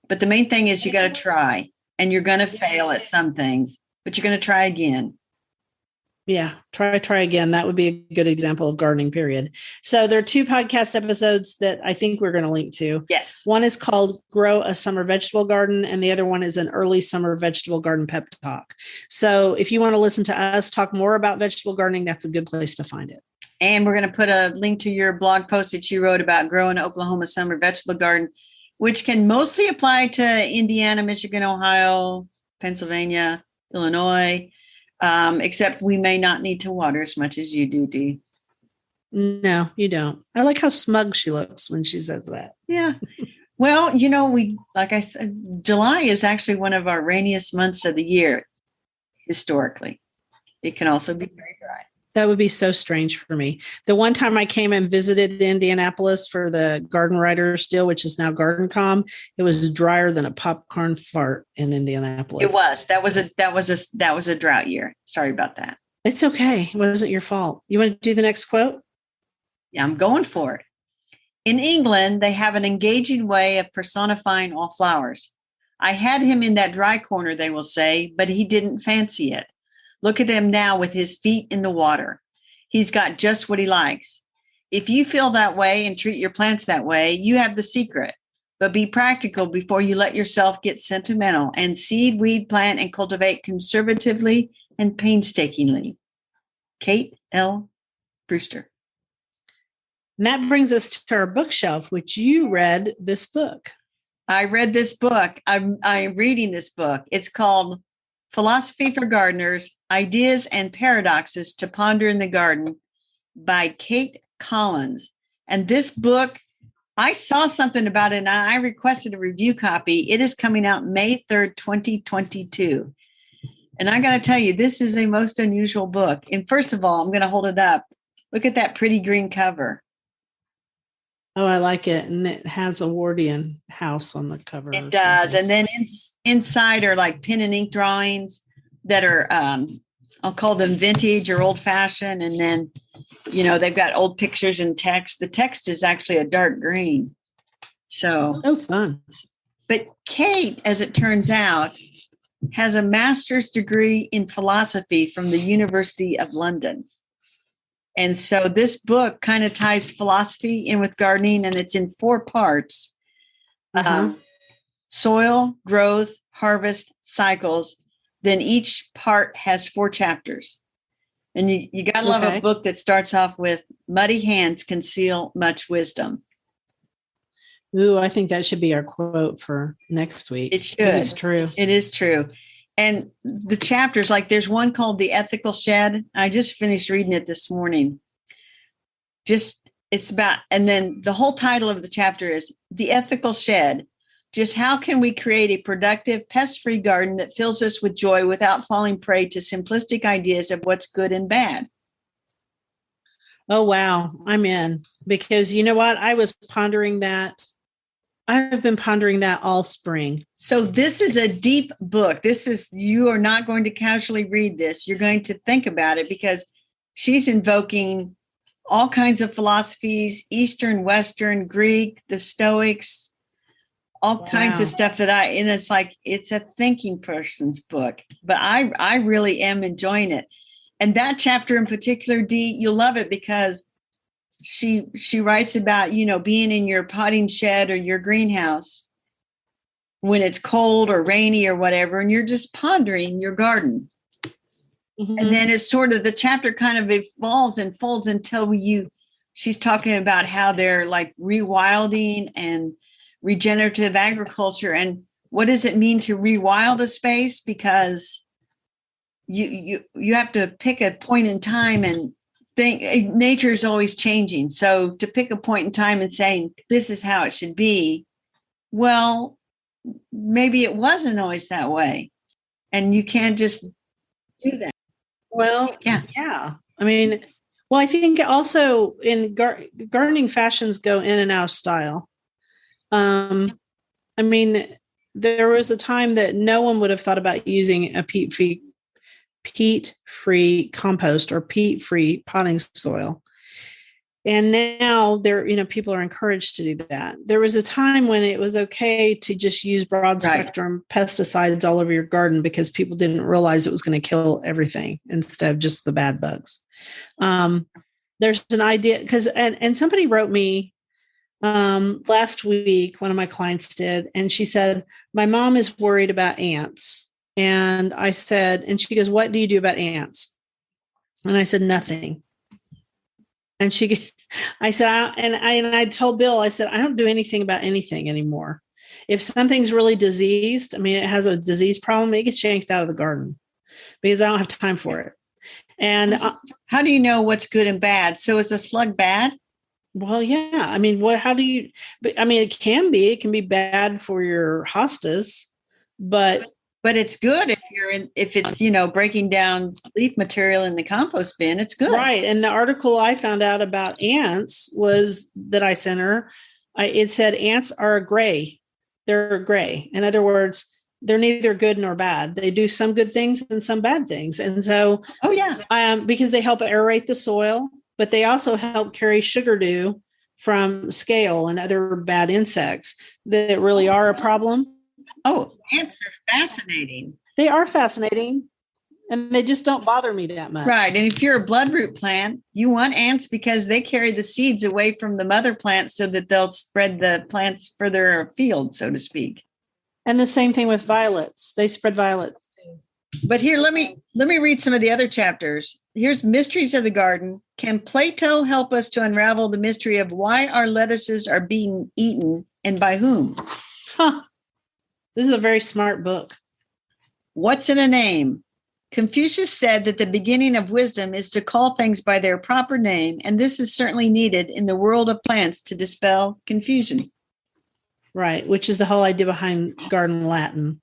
A: But the main thing is you got to try. And you're going to fail at some things, but you're going to try again.
B: Yeah, try again. That would be a good example of gardening, period. So there are 2 podcast episodes that I think we're going to link to.
A: Yes.
B: One is called Grow a Summer Vegetable Garden, and the other one is an Early Summer Vegetable Garden Pep Talk. So if you want to listen to us talk more about vegetable gardening, that's a good place to find it.
A: And we're going to put a link to your blog post that you wrote about growing Oklahoma summer vegetable garden, which can mostly apply to Indiana, Michigan, Ohio, Pennsylvania, Illinois, except we may not need to water as much as you do, Dee.
B: No, you don't. I like how smug she looks when she says that.
A: Yeah. Well, like I said, July is actually one of our rainiest months of the year, historically. It can also be very dry.
B: That would be so strange for me. The one time I came and visited Indianapolis for the Garden Writers deal, which is now GardenCom, it was drier than a popcorn fart in Indianapolis.
A: It was. That was a drought year. Sorry about that.
B: It's okay. It wasn't your fault. You want to do the next quote?
A: Yeah, I'm going for it. In England, they have an engaging way of personifying all flowers. I had him in that dry corner, they will say, but he didn't fancy it. Look at him now with his feet in the water. He's got just what he likes. If you feel that way and treat your plants that way, you have the secret. But be practical before you let yourself get sentimental, and seed, weed, plant, and cultivate conservatively and painstakingly. Kate L. Brewster.
B: And that brings us to our bookshelf, which you read this book.
A: I read this book. I'm reading this book. It's called Philosophy for Gardeners, Ideas and Paradoxes to Ponder in the Garden by Kate Collins. And this book, I saw something about it and I requested a review copy. It is coming out May 3rd, 2022. And I got to tell you, this is a most unusual book. And first of all, I'm going to hold it up. Look at that pretty green cover.
B: Oh, I like it. And it has a Wardian house on the cover.
A: It does. And then inside are like pen and ink drawings that are, I'll call them vintage or old fashioned. And then, they've got old pictures and text. The text is actually a dark green. So.
B: Oh, fun.
A: But Kate, as it turns out, has a master's degree in philosophy from the University of London. And so this book kind of ties philosophy in with gardening, and it's in 4 parts. Soil, growth, harvest, cycles. Then each part has 4 chapters. And you got to love a book that starts off with muddy hands conceal much wisdom.
B: Ooh, I think that should be our quote for next week.
A: It should.
B: It's true.
A: It is true. And the chapters, like there's one called The Ethical Shed. I just finished reading it this morning. It's about, and then the whole title of the chapter is The Ethical Shed. Just how can we create a productive, pest-free garden that fills us with joy without falling prey to simplistic ideas of what's good and bad?
B: Oh, wow. I'm in. Because you know what? I was pondering that. I've been pondering that all spring.
A: So this is a deep book. You are not going to casually read this. You're going to think about it because she's invoking all kinds of philosophies, Eastern, Western, Greek, the Stoics, all kinds of stuff and it's like, it's a thinking person's book, but I really am enjoying it. And that chapter in particular, Dee, you'll love it because she writes about, being in your potting shed or your greenhouse when it's cold or rainy or whatever, and you're just pondering your garden. Mm-hmm. And then it's sort of the chapter kind of evolves and folds until she's talking about how they're like rewilding and regenerative agriculture. And what does it mean to rewild a space? Because you have to pick a point in time and think nature is always changing. So to pick a point in time and saying, this is how it should be. Well, maybe it wasn't always that way. And you can't just do that.
B: Well, yeah. I mean, I think also in gardening fashions go in and out of style. I mean, there was a time that no one would have thought about using a peat-free compost or peat-free potting soil. And now people are encouraged to do that. There was a time when it was okay to just use broad spectrum pesticides all over your garden because people didn't realize it was going to kill everything instead of just the bad bugs. There's an idea because, and somebody wrote me last week, one of my clients did, and she said, my mom is worried about ants. And I said, and she goes, what do you do about ants? And I said, nothing. And I said, I told Bill, I said, I don't do anything about anything anymore. If something's really diseased, it has a disease problem, it gets yanked out of the garden because I don't have time for it. And
A: how do you know what's good and bad? So is a slug bad?
B: Well, yeah. How do you, it can be bad for your hostas, but
A: it's good if it's breaking down leaf material in the compost bin. It's good,
B: right? And the article I found out about ants was that I sent her. It said ants are gray. They're gray. In other words, they're neither good nor bad. They do some good things and some bad things. And so, because they help aerate the soil. but they also help carry sugar dew from scale and other bad insects that really are a problem.
A: Oh, ants are fascinating.
B: They are fascinating, and they just don't bother me that much.
A: Right. And if you're a bloodroot plant, you want ants because they carry the seeds away from the mother plant so that they'll spread the plants further afield, so to speak.
B: And the same thing with violets. They spread violets too.
A: But here, let me read some of the other chapters. Here's Mysteries of the Garden. Can Plato help us to unravel the mystery of why our lettuces are being eaten and by whom?
B: This is a very smart book.
A: What's in a name? Confucius said that the beginning of wisdom is to call things by their proper name, and this is certainly needed in the world of plants to dispel confusion.
B: Right, which is the whole idea behind garden Latin.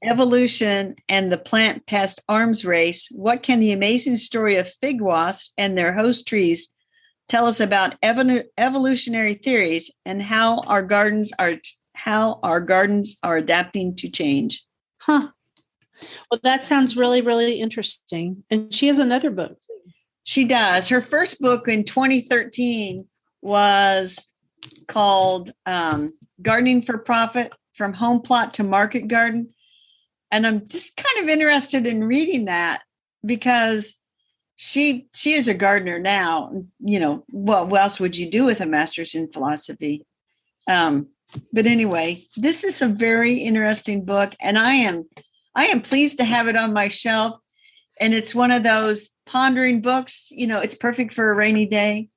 A: Evolution and the plant pest arms race. What can the amazing story of fig wasps and their host trees tell us about evolutionary theories and how our gardens are adapting to change?
B: Well, that sounds really, really interesting. And she has another book.
A: She does. Her first book in 2013 was called Gardening for Profit, From Home Plot to Market Garden. And I'm just kind of interested in reading that because she is a gardener now. You know, what else would you do with a master's in philosophy? But anyway, this is a very interesting book, and I am pleased to have it on my shelf. And it's one of those pondering books. You know, it's perfect for a rainy day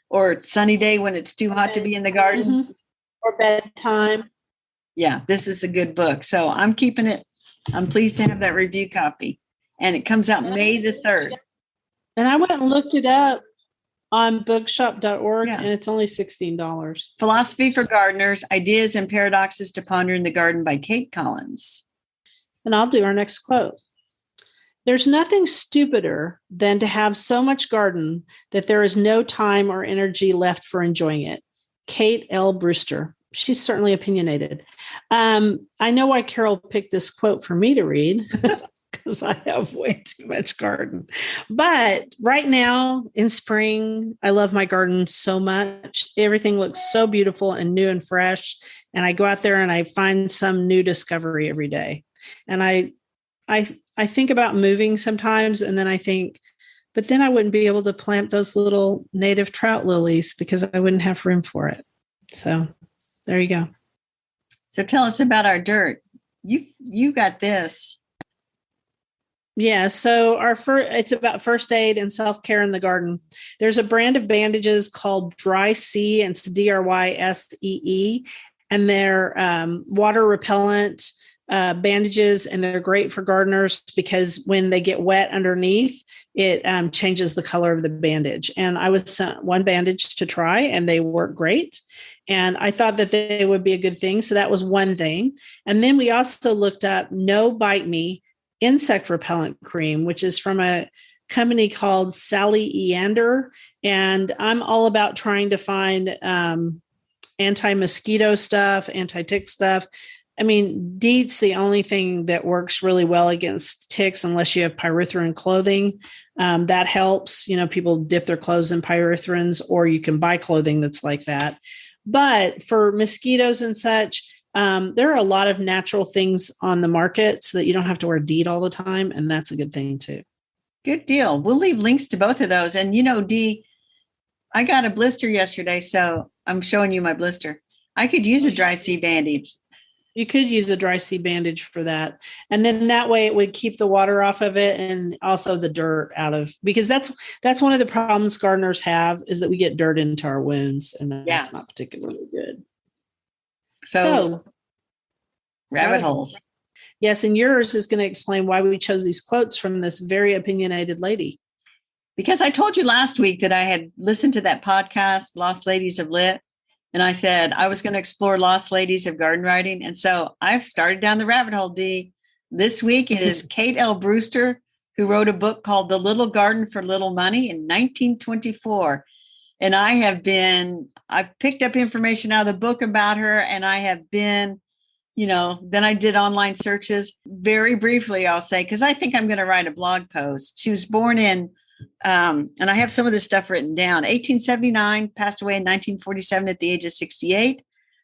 A: or sunny day when it's too hot to be in the garden.
B: Mm-hmm. Or bedtime.
A: Yeah, this is a good book. So I'm keeping it. I'm pleased to have that review copy. And it comes out May the 3rd.
B: And I went and looked it up on bookshop.org,
A: Yeah.
B: and it's only $16.
A: Philosophy for Gardeners, Ideas and Paradoxes to Ponder in the Garden by Kate Collins.
B: And I'll do our next quote. There's nothing stupider than to have so much garden that there is no time or energy left for enjoying it. Kate L. Brewster. She's certainly opinionated. I know why Carol picked this quote for me to read because I have way too much garden. But right now in spring, I love my garden so much. Everything looks so beautiful and new and fresh. And I go out there and I find some new discovery every day. And I think about moving sometimes, and then I think, but then I wouldn't be able to plant those little native trout lilies because I wouldn't have room for it. So there you go.
A: So tell us about our dirt. You got this.
B: Yeah. So it's about first aid and self-care in the garden. There's a brand of bandages called Dry Sea, and it's DRYSEE, and they're water repellent bandages, and they're great for gardeners because when they get wet underneath, it changes the color of the bandage. And I was sent one bandage to try, and they work great. And I thought that they would be a good thing. So that was one thing. And then we also looked up No Bite Me insect repellent cream, which is from a company called Sally Eander. And I'm all about trying to find anti-mosquito stuff, anti-tick stuff. I mean, DEET's the only thing that works really well against ticks unless you have pyrethrin clothing. That helps. You know, people dip their clothes in pyrethrins, or you can buy clothing that's like that. But for mosquitoes and such, there are a lot of natural things on the market so that you don't have to wear DEET all the time. And that's a good thing too.
A: Good deal. We'll leave links to both of those. And, you know, Dee, I got a blister yesterday, so I'm showing you my blister. I could use a Dry Sea bandage.
B: You could use a Dry Sea bandage for that. And then that way it would keep the water off of it and also the dirt out of, because that's one of the problems gardeners have, is that we get dirt into our wounds, and that's not particularly good. So
A: rabbit holes.
B: Yes. And yours is going to explain why we chose these quotes from this very opinionated lady.
A: Because I told you last week that I had listened to that podcast, Lost Ladies of Lit. And I said I was going to explore Lost Ladies of Garden Writing. And so I've started down the rabbit hole, Dee. This week it is Kate L. Brewster, who wrote a book called The Little Garden for Little Money in 1924. And I picked up information out of the book about her, and I have been, then I did online searches very briefly, I'll say, because I think I'm going to write a blog post. She was born in And I have some of this stuff written down. 1879, passed away in 1947 at the age of 68.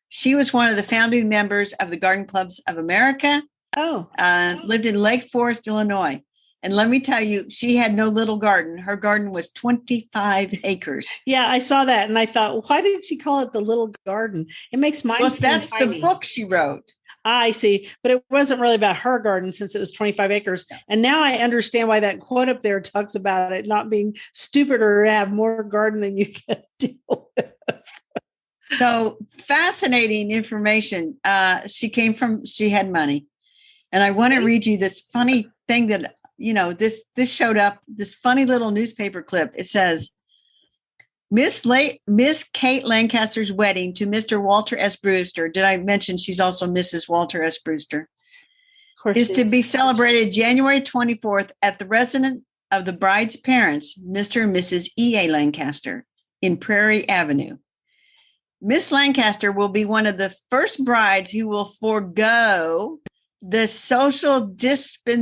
A: She was one of the founding members of the Garden Clubs of America. Lived in Lake Forest, Illinois. And let me tell you, she had no little garden. Her garden was 25 acres.
B: Yeah, I saw that. And I thought, why did she call it the little garden? It makes mine.
A: Well, that's tiny. The book she wrote.
B: I see. But it wasn't really about her garden since it was 25 acres. And now I understand why that quote up there talks about it not being stupid or have more garden than you can deal with.
A: So fascinating information. She had money. And I want to read you this funny thing that, this showed up, this funny little newspaper clip. It says, Miss Kate Lancaster's wedding to Mr. Walter S. Brewster. Did I mention she's also Mrs. Walter S. Brewster? Is to be celebrated January 24th at the residence of the bride's parents, Mr. and Mrs. E.A. Lancaster, in Prairie Avenue. Miss Lancaster will be one of the first brides who will forego the social deception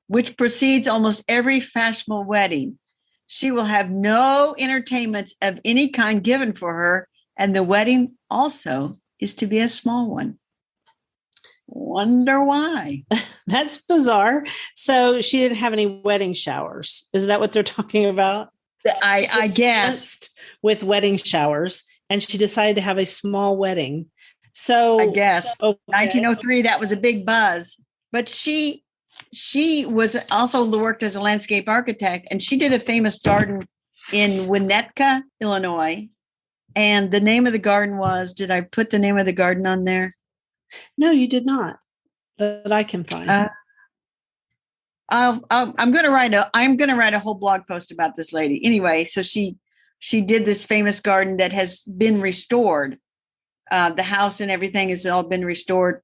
A: which precedes almost every fashionable wedding. She will have no entertainments of any kind given for her, and the wedding also is to be a small one. Wonder why?
B: That's bizarre. So she didn't have any wedding showers. Is that what they're talking about?
A: I guess.
B: With wedding showers, and she decided to have a small wedding. So
A: I guess 1903, that was a big buzz. But she was also worked as a landscape architect, and she did a famous garden in Winnetka, Illinois. And the name of the garden was, did I put the name of the garden on there?
B: No, you did not. That I can find.
A: I'm going to write a whole blog post about this lady. Anyway, so she did this famous garden that has been restored. The house and everything has all been restored.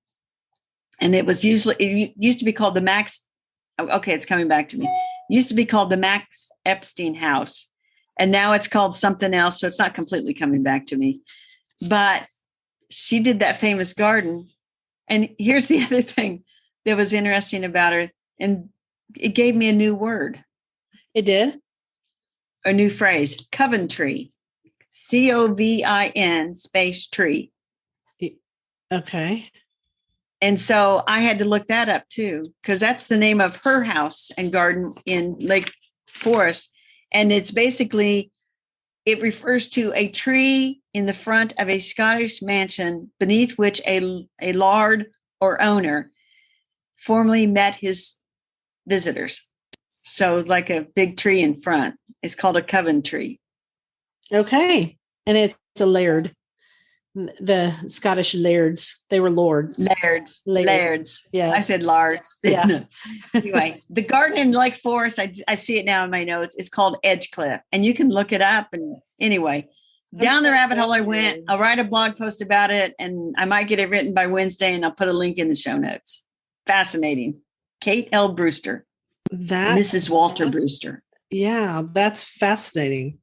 A: And it used to be called the Max. Okay, it's coming back to me. It used to be called the Max Epstein House. And now it's called something else. So it's not completely coming back to me. But she did that famous garden. And here's the other thing that was interesting about her. And it gave me a new word.
B: It did?
A: A new phrase, Coventry. COVIN space tree.
B: Okay.
A: And so I had to look that up too, because that's the name of her house and garden in Lake Forest. And it's basically, it refers to a tree in the front of a Scottish mansion beneath which a lord or owner formerly met his visitors. So like a big tree in front. It's called a Coventry.
B: Okay. And it's a laird. The Scottish lairds. They were lords.
A: Lairds.
B: Yeah.
A: I said lards.
B: Yeah.
A: Anyway, the garden in Lake Forest, I see it now in my notes. It's called Edgecliff. And you can look it up. And anyway, down the rabbit hole I went. I'll write a blog post about it. And I might get it written by Wednesday. And I'll put a link in the show notes. Fascinating. Kate L. Brewster. Mrs. Walter Brewster.
B: Yeah, that's fascinating.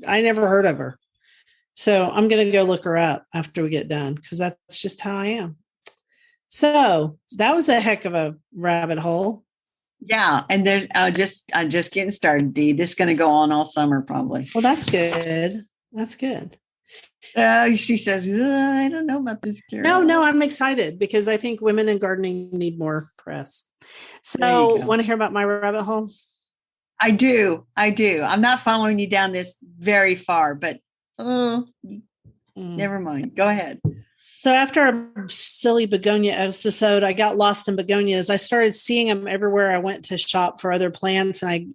B: I never heard of her. So I'm going to go look her up after we get done, because that's just how I am. So that was a heck of a rabbit hole.
A: Yeah. And there's just getting started, Dee. This is going to go on all summer probably.
B: Well, that's good. That's good.
A: She says, I don't know about this, Carol.
B: No, I'm excited because I think women in gardening need more press. So want to hear about my rabbit hole?
A: I do. I'm not following you down this very far, but never mind. Go ahead.
B: So after a silly begonia episode, I got lost in begonias. I started seeing them everywhere I went to shop for other plants. And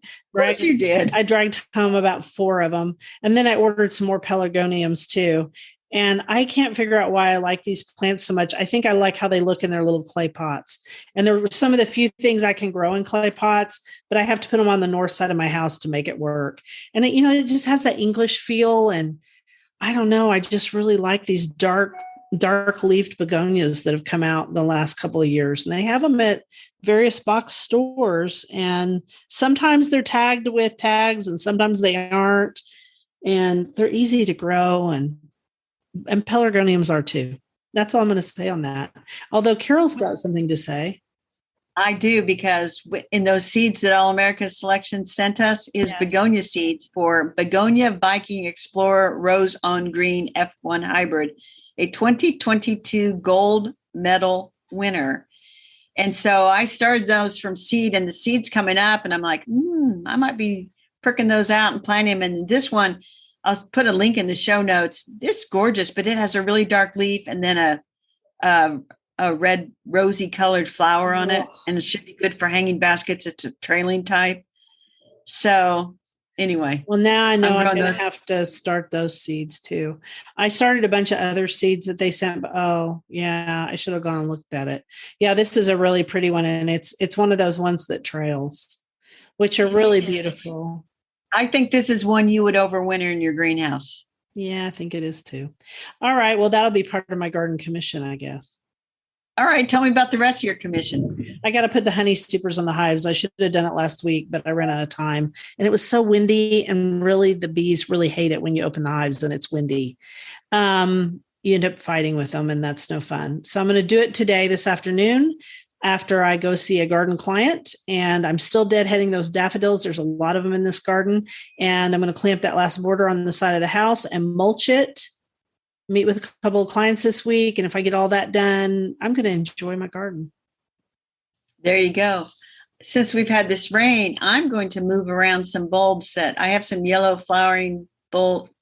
A: you did.
B: I dragged home about 4 of them. And then I ordered some more pelargoniums too. And I can't figure out why I like these plants so much. I think I like how they look in their little clay pots. And there were some of the few things I can grow in clay pots, but I have to put them on the north side of my house to make it work. And it just has that English feel. And I don't know, I just really like these dark leafed begonias that have come out in the last couple of years. And they have them at various box stores. And sometimes they're tagged with tags and sometimes they aren't. And they're easy to grow. And pelargoniums are too. That's all I'm going to say on that. Although Carol's got something to say.
A: I do, because in those seeds that All America Selection sent us is
B: Yes.
A: begonia seeds for Begonia Viking Explorer Rose on Green F1 Hybrid, a 2022 gold medal winner. And so I started those from seed, and the seed's coming up, and I'm like, I might be pricking those out and planting them. And this one, I'll put a link in the show notes. It's gorgeous, but it has a really dark leaf and then a red rosy colored flower on it, and it should be good for hanging baskets. It's a trailing type. So anyway.
B: Well, now I know I'm going
A: those.
B: to have to start those seeds too. I started a bunch of other seeds that they sent. But, oh yeah, I should have gone and looked at it. Yeah, this is a really pretty one. And it's one of those ones that trails, which are really beautiful.
A: I think this is one you would overwinter in your greenhouse.
B: Yeah, I think it is too. All right. Well, that'll be part of my garden commission, I guess.
A: All right. Tell me about the rest of your commission.
B: I got to put the honey steepers on the hives. I should have done it last week, but I ran out of time, and it was so windy, and really the bees really hate it when you open the hives and it's windy. You end up fighting with them, and that's no fun. So I'm going to do it today, this afternoon, after I go see a garden client, and I'm still deadheading those daffodils. There's a lot of them in this garden, and I'm going to clamp that last border on the side of the house and mulch it. Meet with a couple of clients this week. And if I get all that done, I'm going to enjoy my garden.
A: There you go. Since we've had this rain, I'm going to move around some bulbs that I have some yellow flowering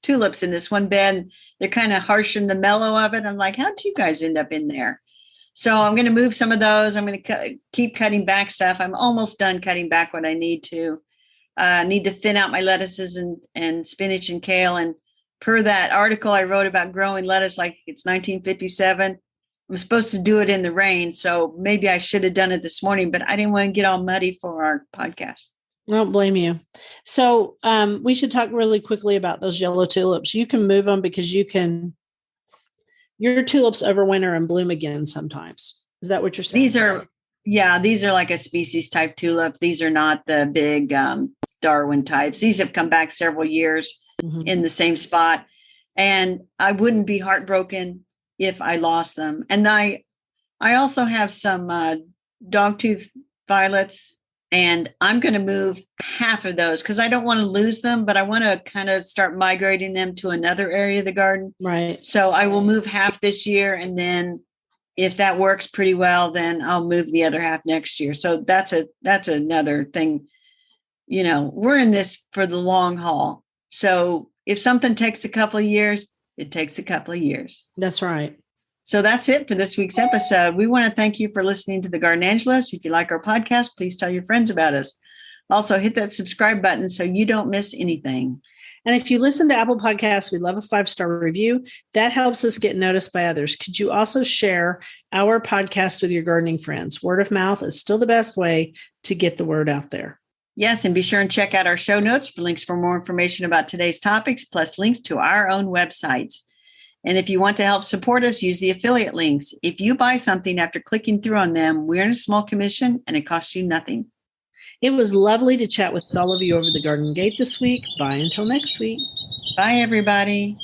A: tulips in this one bed. They're kind of harsh in the mellow of it. I'm like, how did you guys end up in there? So I'm going to move some of those. I'm going to keep cutting back stuff. I'm almost done cutting back what I need to. Need to thin out my lettuces and spinach and kale. And per that article I wrote about growing lettuce like it's 1957, I'm supposed to do it in the rain. So maybe I should have done it this morning, but I didn't want to get all muddy for our podcast.
B: I don't blame you. So we should talk really quickly about those yellow tulips. You can move them because your tulips overwinter and bloom again sometimes. Is that what you're saying?
A: These are like a species type tulip. These are not the big Darwin types. These have come back several years in the same spot. And I wouldn't be heartbroken if I lost them. And I also have some dogtooth violets, and I'm going to move half of those because I don't want to lose them, but I want to kind of start migrating them to another area of the garden.
B: Right.
A: So I will move half this year, and then if that works pretty well, then I'll move the other half next year. So that's another thing. You know, we're in this for the long haul. So if something takes a couple of years, it takes a couple of years.
B: That's right.
A: So that's it for this week's episode. We want to thank you for listening to the Garden Angelus. If you like our podcast, please tell your friends about us. Also, hit that subscribe button so you don't miss anything.
B: And if you listen to Apple Podcasts, we love a 5-star review. That helps us get noticed by others. Could you also share our podcast with your gardening friends? Word of mouth is still the best way to get the word out there.
A: Yes, and be sure and check out our show notes for links for more information about today's topics, plus links to our own websites. And if you want to help support us, use the affiliate links. If you buy something after clicking through on them, we earn a small commission and it costs you nothing.
B: It was lovely to chat with all of you over the garden gate this week. Bye until next week.
A: Bye, everybody.